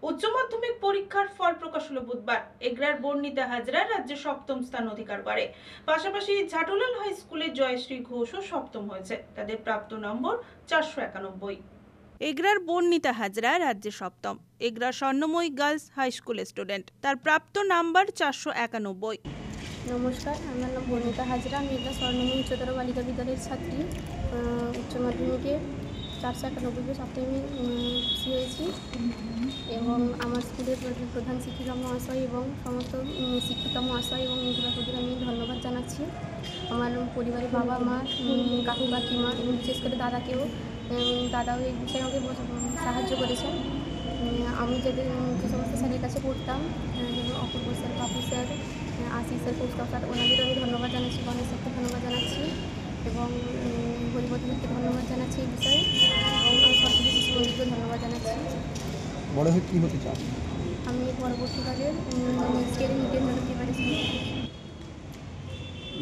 উচ্চ মাধ্যমিক পরীক্ষার ফল প্রকাশ হলো বুধবার। এগরার বর্ণিতা হাজরা রাজ্যে সপ্তম স্থান অধিকার করে। পাশাপাশি ঝাটুলাল হাই স্কুলের জয়শ্রী ঘোষও সপ্তম হয়েছে। তাদের প্রাপ্ত নম্বর 491। এগরার বর্ণিতা হাজরা রাজ্যে সপ্তম। এগরা স্বর্ণময়ী গার্লস হাই স্কুলের স্টুডেন্ট, তার প্রাপ্ত নাম্বার 491। নমস্কার, আমার নাম বর্ণিতা হাজরা। আমি একটা স্বর্ণময়ী উচ্চতর বালিকা বিদ্যালয়ের ছাত্রী। উচ্চ মাধ্যমিকে 491 সপ্তমে আমি খুশি হয়েছি এবং আমার স্কুলের প্রধান শিক্ষিকা মহাশয় এবং সমস্ত শিক্ষিকা মহাশয় এবং অধ্যাপকদের আমি ধন্যবাদ জানাচ্ছি। আমার পরিবারের বাবা মা, কাকু কাকিমা এবং বিশেষ করে দাদাও এই বিষয়ে আমাকে সাহায্য করেছেন। আমি যে সমস্ত স্যারের কাছে পড়তাম, যেমন Apurba sir, Bapu sir, Ashis sir, Kaustav sir, ওনাদেরও আমি ধন্যবাদ জানাচ্ছি, গণেশ স্যারকে ধন্যবাদ জানাচ্ছি এবং হরিপদকে ধন্যবাদ জানাচ্ছি এই বিষয়ে, এবং আমি সরস্বতী শিশু মন্দিরকে ধন্যবাদ জানাচ্ছি। বড় হয়ে কী হতে চান? আমি পরবর্তীকালে স্কেল মিডিয়াম প্রিপারেশন।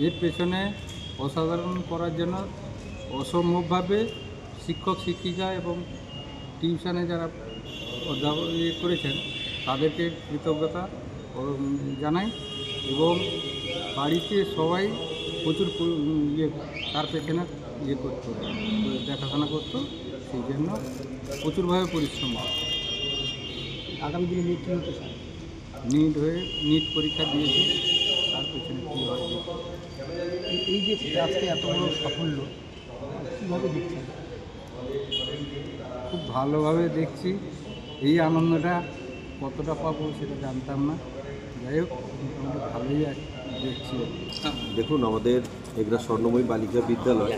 এর পেছনে অসাধারণ করার জন্য অসম্ভবভাবে শিক্ষক শিক্ষিকা এবং টিউশনে যারা অধ্যাপক করেছেন তাদেরকে কৃতজ্ঞতা জানাই এবং বাড়িতে সবাই প্রচুর তার পেছনে করতো, দেখাশোনা করতো, সেই জন্য প্রচুরভাবে পরিশ্রম করে। আগামী দিনে নিয়ে কী হতে চান? নিট পরীক্ষা দিয়েছে, তার পেছনে কী হয়। এই যে আজকে এত বড় সাফল্য কীভাবে দেখছেন? খুব ভালোভাবে দেখছি। এই আনন্দটা কতটা পাবো সেটা জানতাম না, যাই হোক মোটামুটি ভালোই দেখছি। দেখুন, আমাদের এগরা স্বর্ণময়ী বালিকা বিদ্যালয়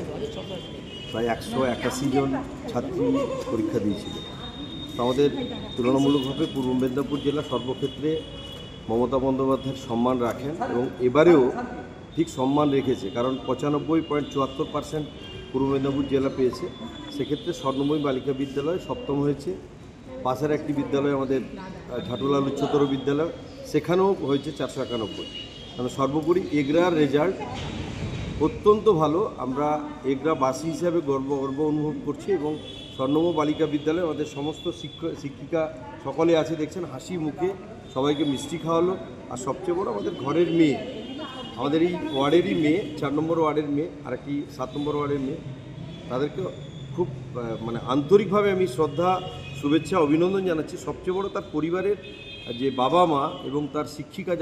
প্রায় 181 জন ছাত্রী পরীক্ষা দিয়েছিল। তো আমাদের তুলনামূলকভাবে পূর্ব মেদিনীপুর জেলা সর্বক্ষেত্রে মমতা বন্দ্যোপাধ্যায়ের সম্মান রাখেন এবং এবারেও ঠিক সম্মান রেখেছে, কারণ 95.74% পূর্ব মেদিনীপুর জেলা পেয়েছে। সেক্ষেত্রে স্বর্ণময়ী বালিকা বিদ্যালয় সপ্তম হয়েছে। পাশের একটি বিদ্যালয় আমাদের ঝাটুলাল উচ্চতর বিদ্যালয়, সেখানেও হয়েছে 491। মানে সর্বোপরি এগরার রেজাল্ট অত্যন্ত ভালো। আমরা এগরাবাসী হিসাবে গর্ব অনুভব করছি এবং স্বর্ণময়ী বালিকা বিদ্যালয়ে আমাদের সমস্ত শিক্ষিকা সকলে আছে, দেখছেন হাসি মুখে সবাইকে মিষ্টি খাওয়ালো। আর সবচেয়ে বড়, আমাদের ঘরের মেয়ে, আমাদের এই ওয়ার্ডেরই মেয়ে, 4 নম্বর ওয়ার্ডের মেয়ে, আর একটি 7 নম্বর ওয়ার্ডের মেয়ে, তাদেরকে খুব আন্তরিকভাবে আমি শ্রদ্ধা, শুভেচ্ছা, অভিনন্দন জানাচ্ছি। সবচেয়ে বড়, তার পরিবারের যে বাবা মা এবং তার শিক্ষিকা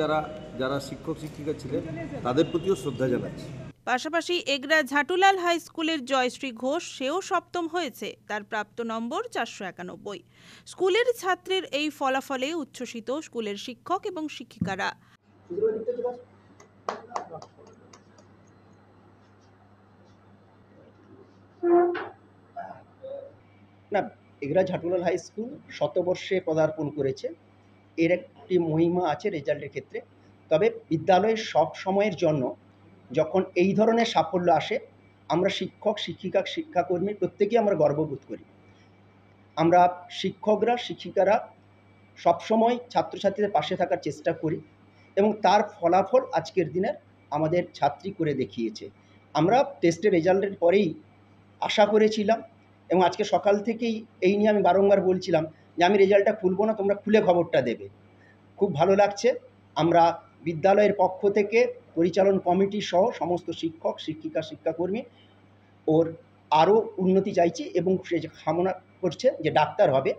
যারা শিক্ষক শিক্ষিকা ছিলেন তাদের প্রতিও শ্রদ্ধা জানাচ্ছি। পাশাপাশি এগরা ঝাটুলাল হাই স্কুলের জয়শ্রী ঘোষ, সেও সপ্তম হয়েছে। তার প্রাপ্ত নম্বর 491। স্কুলের ছাত্রের এই ফলাফলে উচ্ছ্বসিত স্কুলের শিক্ষক এবং শিক্ষিকারা। না, এগরা ঝাটুলাল হাই স্কুল শতবর্ষে পদার্পণ করেছে, এর একটি মহিমা আছে রেজাল্টের ক্ষেত্রে। তবে বিদ্যালয়ের সব সময়ের জন্য যখন এই ধরনের সাফল্য আসে, আমরা শিক্ষক শিক্ষিকা শিক্ষাকর্মী প্রত্যেকেই আমরা গর্ববোধ করি। আমরা শিক্ষকরা শিক্ষিকারা সবসময় ছাত্রছাত্রীদের পাশে থাকার চেষ্টা করি এবং তার ফলাফল আজকের দিনের আমাদের ছাত্রী করে দেখিয়েছে। আমরা টেস্টের রেজাল্টের পরেই আশা করেছিলাম এবং আজকে সকাল থেকেই এই নিয়ে আমি বারংবার বলছিলাম যে আমি রেজাল্টটা খুলব না, তোমরা খুলে খবরটা দেবে। খুব ভালো লাগছে। আমরা বিদ্যালয়ের পক্ষ থেকে পরিচালন কমিটি সহ সমস্ত শিক্ষক শিক্ষিকা শিক্ষাকর্মী ওর আরও উন্নতি চাইছি এবং সে কামনা করছে যে ডাক্তার হবে।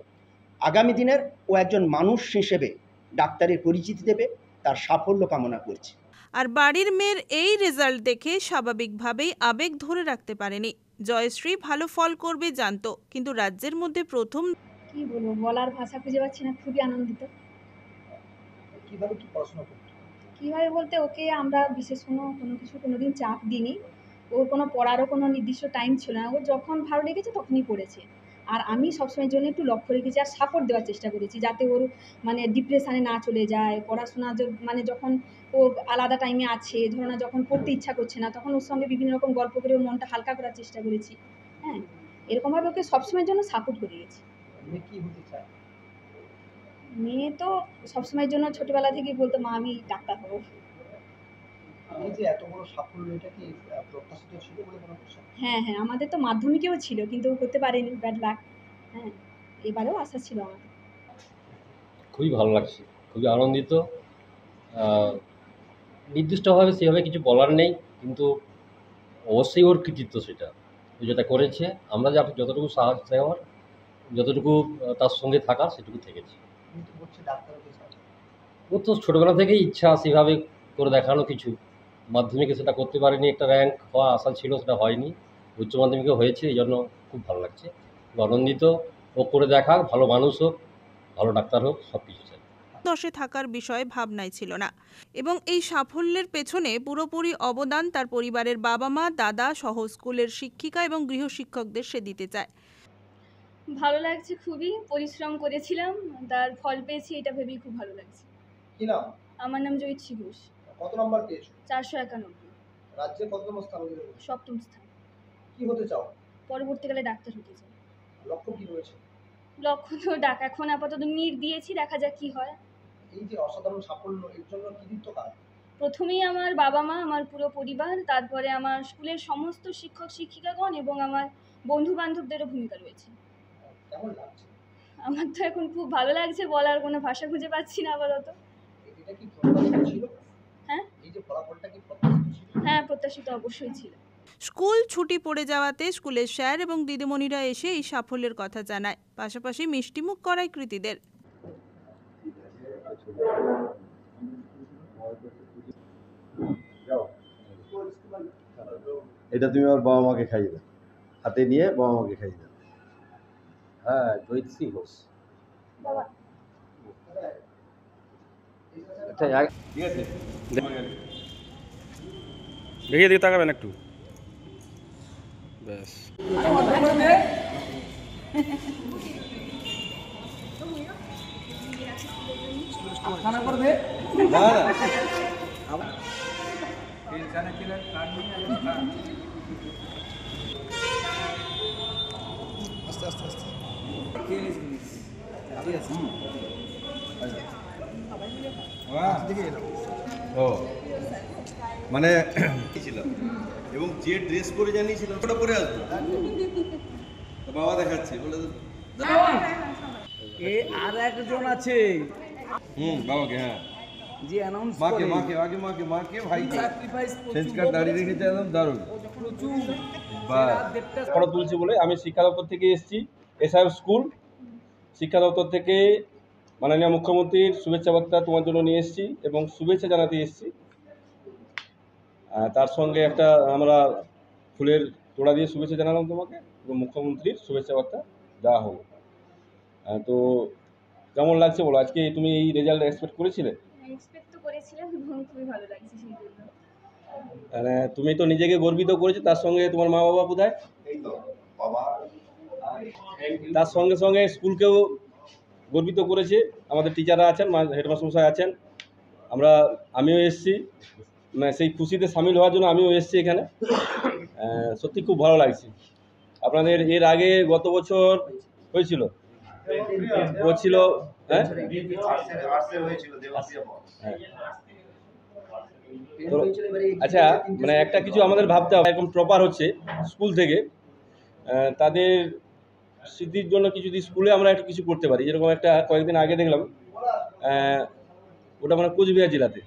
আগামী দিনের ও একজন মানুষ হিসেবে ডাক্তারের পরিচিতি দেবে, তার সাফল্য কামনা করছি। আর বাড়ির মেয়ের এই রেজাল্ট দেখে স্বাভাবিকভাবেই আবেগ ধরে রাখতে পারেনি। জয়শ্রী ভালো ফল করবে জানতো, কিন্তু রাজ্যের মধ্যে প্রথম। কি বলবো, বলার ভাষা খুঁজে পাচ্ছি না। খুবই আনন্দিত। কীভাবে কী পড়াশোনা করতে? কীভাবে বলতে, ওকে আমরা বিশেষ কোনোদিন চাপ দিইনি। ওর কোনো পড়ারও কোনো নির্দিষ্ট টাইম ছিল না। ওর যখন ভালো লেগেছে তখনই পড়েছে। আর আমি সবসময়ের জন্য একটু লক্ষ্য রেখেছি আর সাপোর্ট দেওয়ার চেষ্টা করেছি, যাতে ওর ডিপ্রেশানে না চলে যায়। পড়াশোনা যখন ও আলাদা টাইমে আছে, ধরো না, যখন পড়তে ইচ্ছা করছে না, তখন ওর সঙ্গে বিভিন্ন রকম গল্প করে ওর মনটা হালকা করার চেষ্টা করেছি। হ্যাঁ, এরকমভাবে ওকে সবসময়ের জন্য সাপোর্ট করে গেছি। কী হতে চায়? মেয়ে তো সবসময়ের জন্য ছোটবেলা থেকেই বলতো, মা আমি ডাক্তার হবো। এই যে এত বড় সাফল্য, এটা কি প্রত্যাশিত ছিল বলে মনে করছেন? হ্যাঁ, আমাদের তো মাধ্যমিকেও ছিল, কিন্তু করতে পারেনি, ব্যাড লাক। হ্যাঁ, এবারেও আশা ছিল আমাদের। খুবই ভালো লাগছে, খুবই আনন্দিত। আহ, নির্দিষ্টভাবে সেভাবে কিছু বলার নেই, কিন্তু অবশ্যই ওর কৃতিত্ব সেটা। ও যেটা করেছে, আমরা যতটুকু সাহায্য দেওয়ার, যতটুকু তার সঙ্গে থাকার সেটুকু থেকেছি। ওর তো ছোটোবেলা থেকেই ইচ্ছা সেভাবে করে দেখানো কিছু। মাধ্যমিকে সেটা করতে পারেনি, একটা র্যাঙ্ক হওয়া আশা ছিল, সেটা হয়নি। উচ্চ মাধ্যমিকে হয়েছে, এই জন্য খুব ভালো লাগছে, খুব আনন্দিত। ও করে দেখাক, ভালো মানুষ হোক, ভালো ডাক্তার হোক, সব কিছু চাই। 10-এ থাকার বিষয়ে ভাবনাই ছিল না এবং এই সাফল্যের পেছনে পুরোপুরি অবদান তার পরিবারের বাবা মা, দাদা সহ স্কুলের শিক্ষিকা এবং গৃহশিক্ষকদের সে দিতে চায়। ভালো লাগছে, খুবই পরিশ্রম করেছিলাম, তার ফল পেয়েছি, এটা ভেবেই খুব ভালো লাগছে। কি নাম? আমার নাম জয়িত্রী ঘোষ। কত নম্বর পেয়েছো? 491। রাজ্যে কত নম্বর স্থান অধিকার করেছো? 7ম স্থান। কি হতে চাও? পরবর্তীকালে ডাক্তার হতে চাই। লক্ষ্য কি রয়েছে? লক্ষ্য তো এখন আপাতত নিট দিয়েছি, দেখা যাক কি হয়। এই যে অসাধারণ সাফল্য, এর জন্য কৃতিত্ব কার? প্রথমেই আমার বাবা মা, আমার পুরো পরিবার, তারপরে আমার স্কুলের সমস্ত শিক্ষক শিক্ষিকাগণ এবং আমার বন্ধু বান্ধবদেরও ভূমিকা রয়েছে। কেমন লাগছে? আমার তো এখন খুব ভালো লাগছে, বলার কোনো ভাষা খুঁজে পাচ্ছি না আপাতত। এটা কি প্রত্যাশিত ছিল? হ্যাঁ, এই যে ফলাফলটা কি প্রত্যাশিত ছিল? হ্যাঁ, প্রত্যাশিত অবশ্যই ছিল। স্কুল ছুটি পড়ে যাওয়াতে স্কুলের স্যার এবং দিদিমণিরা এসে এই সাফল্যের কথা জানায়, পাশাপাশি মিষ্টিমুখ করায় কৃতীদের। এটা তুমি আমার বাবা মাকে খাইয়ে দাও, হাতে নিয়ে বাবা মাকে খাইয়ে দাও। হ্যাঁ, জয়িত্রী ঘোষ। ঠিক আছে, দেখিয়ে দিকে তাকাবেন একটু, ব্যাস। ও মানে ছিল, এবং যে ড্রেস পরে জানিয়েছিলাম ওটা পরে আসবো, তো বাবা দেখাচ্ছে বলে আর একজন আছে বাবাকে, হ্যাঁ যে অ্যানাউন্স মাকে করে মাকে আগে মাকে ভাইকে স্যাক্রিফাইস চেঞ্জ কার্ড দাঁড়িয়ে রেখেছে, একদম দারুণ। প্রচুর বাহ। ফটো তুলছি বলে আমি শিক্ষা দপ্তর থেকে এসেছি, এসআইএফ স্কুল শিক্ষা দপ্তর থেকে মাননীয় মুখ্যমন্ত্রীর শুভেচ্ছা বার্তা তোমার জন্য নিয়ে এসেছি এবং শুভেচ্ছা জানাতে এসেছি। তার সঙ্গে একটা আমরা ফুলের তোড়া দিয়ে শুভেচ্ছা জানালাম তোমাকে এবং মুখ্যমন্ত্রীর শুভেচ্ছা বার্তা দেওয়া হলো। তো কেমন লাগছে বলো, আজকে তুমি এই রেজাল্ট এক্সপেক্ট করেছিলে? এক্সপেক্ট তো করেছিলাম এবং খুবই ভালো লাগছে সেই জন্য। মানে তুমি তো নিজেকে গর্বিত করেছো, তার সঙ্গে তোমার মা বাবা কোথায়? এই তো বাবা, তার সঙ্গে সঙ্গে স্কুলকেও গর্বিত করেছে, আমাদের টিচাররা আছেন, হেডমাস্টার মশাই আছেন, আমিও এসেছি, সেই খুশিতে সামিল হওয়ার জন্য আমিও এসেছি এখানে। সত্যি খুব ভালো লাগছে। আপনাদের এর আগে গত বছর হয়েছিল, ও ছিল, হ্যাঁ তো আচ্ছা, মানে একটা কিছু আমাদের ভাবতে হবে, এরকম টপার হচ্ছে স্কুল থেকে, তাদের স্মৃতির জন্য কিছু যদি স্কুলে আমরা একটু কিছু করতে পারি। যেরকম একটা কয়েকদিন আগে দেখলাম, ওটা মানে কোচবিহার জেলাতে,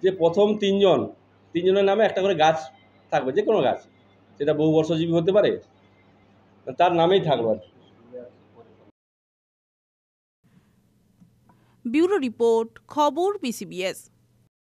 যে প্রথম তিনজনের নামে একটা করে গাছ থাকবে, যে কোনো গাছ, সেটা বহু বর্ষজীবী হতে পারে, তার নামেই থাকবে আর কি। ব্যুরো রিপোর্ট, খবর, BCBS।